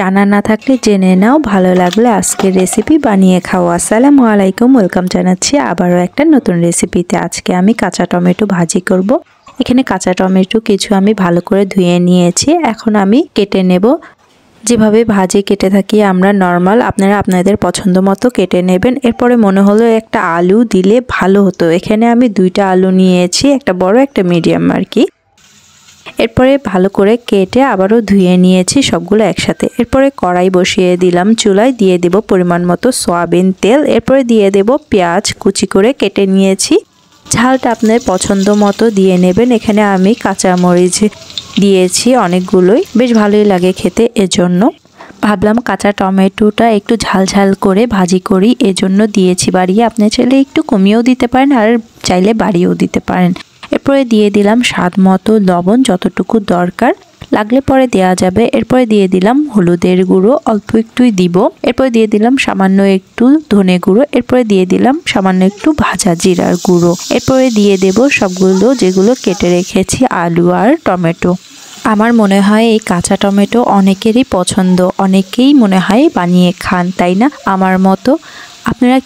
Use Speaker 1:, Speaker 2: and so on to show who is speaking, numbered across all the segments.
Speaker 1: জানা না থাকলে জেনে নাও, ভালো লাগলে আজকের রেসিপি বানিয়ে খাও। আসসালামু আলাইকুম, ওয়েলকাম জানাচ্ছি আবারও একটা নতুন রেসিপিতে। আজকে আমি কাঁচা টমেটো ভাজি করব। এখানে কাঁচা টমেটো কিছু আমি ভালো করে ধুয়ে নিয়েছি, এখন আমি কেটে নেব। যেভাবে ভাজি কেটে থাকি আমরা নর্মাল, আপনারা আপনাদের পছন্দ মতো কেটে নেবেন। এরপরে মনে হলো একটা আলু দিলে ভালো হতো, এখানে আমি 2টা আলু নিয়েছি, একটা বড় একটা মিডিয়াম আর কি। এরপরে ভালো করে কেটে আবারও ধুয়ে নিয়েছি সবগুলো একসাথে। এরপরে কড়াই বসিয়ে দিলাম, চুলায় দিয়ে দেব পরিমাণ মতো সয়াবিন তেল। এরপরে দিয়ে দেব পেঁয়াজ কুচি করে কেটে নিয়েছি, ঝালটা আপনার পছন্দ মতো দিয়ে নেবেন। এখানে আমি কাঁচামরিচ দিয়েছি অনেকগুলোই, বেশ ভালোই লাগে খেতে, এজন্য ভাবলাম কাঁচা টমেটোটা একটু ঝাল ঝাল করে ভাজি করি, এজন্য দিয়েছি বাড়িয়ে। আপনি চাইলে একটু কমিয়েও দিতে পারেন আর চাইলে বাড়িয়েও দিতে পারেন। এরপরে দিয়ে দিলাম স্বাদ মতো লবণ, যতটুকু দরকার, লাগলে পরে দেওয়া যাবে। এরপরে দিয়ে দিলাম হলুদের গুঁড়ো, অল্প একটুই দিব। এরপরে দিয়ে দিলাম সামান্য একটু ধনে গুঁড়ো। এরপরে দিয়ে দিলাম সামান্য একটু ভাজা জিরার গুঁড়ো। এরপরে দিয়ে দেব সবগুলো যেগুলো কেটে রেখেছি, আলু আর টমেটো। আমার মনে হয় এই কাঁচা টমেটো অনেকেরই পছন্দ, অনেকেই মনে হয় বানিয়ে খান, তাই না? আমার মতো আপনারা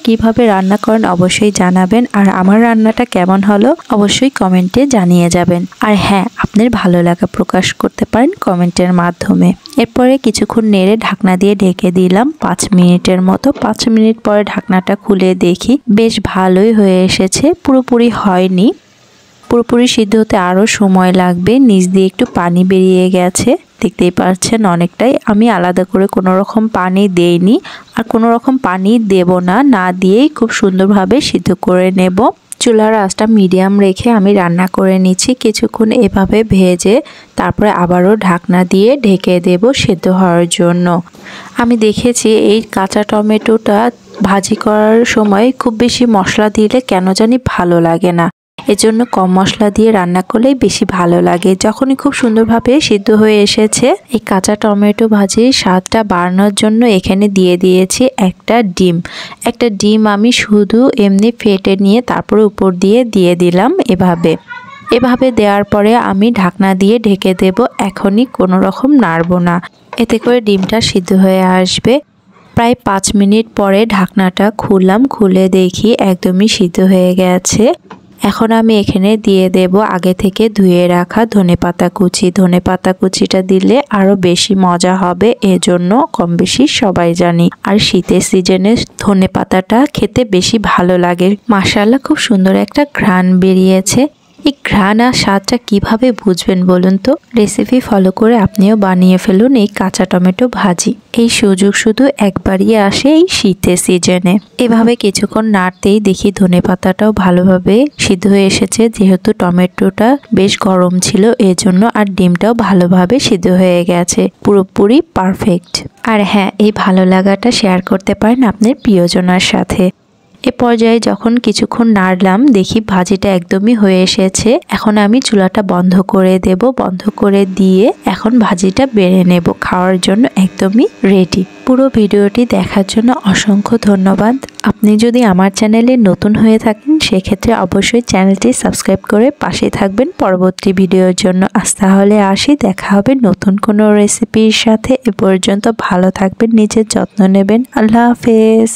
Speaker 1: কিভাবে রান্না করেন অবশ্যই জানাবেন, আর আমার রান্নাটা কেমন হলো অবশ্যই কমেন্টে জানিয়ে যাবেন। আর হ্যাঁ, আপনার ভালো লাগা প্রকাশ করতে পারেন কমেন্টের মাধ্যমে। এরপরে কিছুক্ষণ নেড়ে ঢাকনা দিয়ে ঢেকে দিলাম 5 মিনিটের মতো। 5 মিনিট পরে ঢাকনাটা খুলে দেখি বেশ ভালোই হয়ে এসেছে, পুরোপুরি হয়নি, পুরোপুরি সিদ্ধ হতে আরও সময় লাগবে। নিচ দিয়ে একটু পানি বেরিয়ে গেছে, দেখতেই পাচ্ছেন অনেকটাই। আমি আলাদা করে কোনো রকম পানি দেইনি আর কোনো রকম পানি দেব না, না দিয়েই খুব সুন্দরভাবে সিদ্ধ করে নেব। চুলার আঁচটা মিডিয়াম রেখে আমি রান্না করে নিচ্ছি কিছুক্ষণ এভাবে ভেজে, তারপরে আবারও ঢাকনা দিয়ে ঢেকে দেব সিদ্ধ হওয়ার জন্য। আমি দেখেছি এই কাঁচা টমেটোটা ভাজি করার সময় খুব বেশি মশলা দিলে কেন জানি ভালো লাগে না, এজন্য কম মশলা দিয়ে রান্না করলেই বেশি ভালো লাগে। যখনই খুব সুন্দরভাবে সিদ্ধ হয়ে এসেছে, এই কাঁচা টমেটো ভাজির স্বাদটা বাড়ানোর জন্য এখানে দিয়ে দিয়েছি একটা ডিম। একটা ডিম আমি শুধু এমনি ফেটে নিয়ে তারপরে উপর দিয়ে দিলাম। এভাবে দেওয়ার পরে আমি ঢাকনা দিয়ে ঢেকে দেব। এখনই কোনো রকম নাড়ব না, এতে করে ডিমটা সিদ্ধ হয়ে আসবে। প্রায় 5 মিনিট পরে ঢাকনাটা খুললাম, খুলে দেখি একদমই সিদ্ধ হয়ে গেছে। এখন আমি এখানে দিয়ে দেব আগে থেকে ধুয়ে রাখা ধনেপাতা কুচি। ধনেপাতা কুচিটা দিলে আরো বেশি মজা হবে, এজন্য কম বেশি সবাই জানি। আর শীতের সিজনে ধনেপাতাটা খেতে বেশি ভালো লাগে। মাশাআল্লাহ, খুব সুন্দর একটা ঘ্রাণ বেরিয়েছে। এই ঘ্রাণ আর স্বাদটা কিভাবে বুঝবেন বলুন তো? রেসিপি ফলো করে আপনিও বানিয়ে ফেলুন এই কাঁচা টমেটো ভাজি। এই সুযোগ শুধু একবারই আসে এই শীতের সিজনে। এভাবে কিছুক্ষণ নাড়তেই দেখি ধনেপাতাটাও ভালোভাবে সিদ্ধ হয়ে এসেছে, যেহেতু টমেটোটা বেশ গরম ছিল এজন্য, আর ডিমটাও ভালোভাবে সিদ্ধ হয়ে গেছে, পুরোপুরি পারফেক্ট। আর হ্যাঁ, এই ভালো লাগাটা শেয়ার করতে পারেন আপনার প্রিয়জনের সাথে। এ পর্যায়ে যখন কিছুক্ষণ নাড়লাম দেখি ভাজিটা একদমই হয়ে এসেছে। এখন আমি চুলাটা বন্ধ করে দেব। বন্ধ করে দিয়ে এখন ভাজিটা বেড়ে নেব, খাওয়ার জন্য একদমই রেডি। পুরো ভিডিওটি দেখার জন্য অসংখ্য ধন্যবাদ। আপনি যদি আমার চ্যানেলে নতুন হয়ে থাকেন সেক্ষেত্রে অবশ্যই চ্যানেলটি সাবস্ক্রাইব করে পাশে থাকবেন পরবর্তী ভিডিওর জন্য। আজ তাহলে আসি, দেখা হবে নতুন কোনো রেসিপির সাথে। এ পর্যন্ত ভালো থাকবেন, নিজের যত্ন নেবেন। আল্লাহ হাফেজ।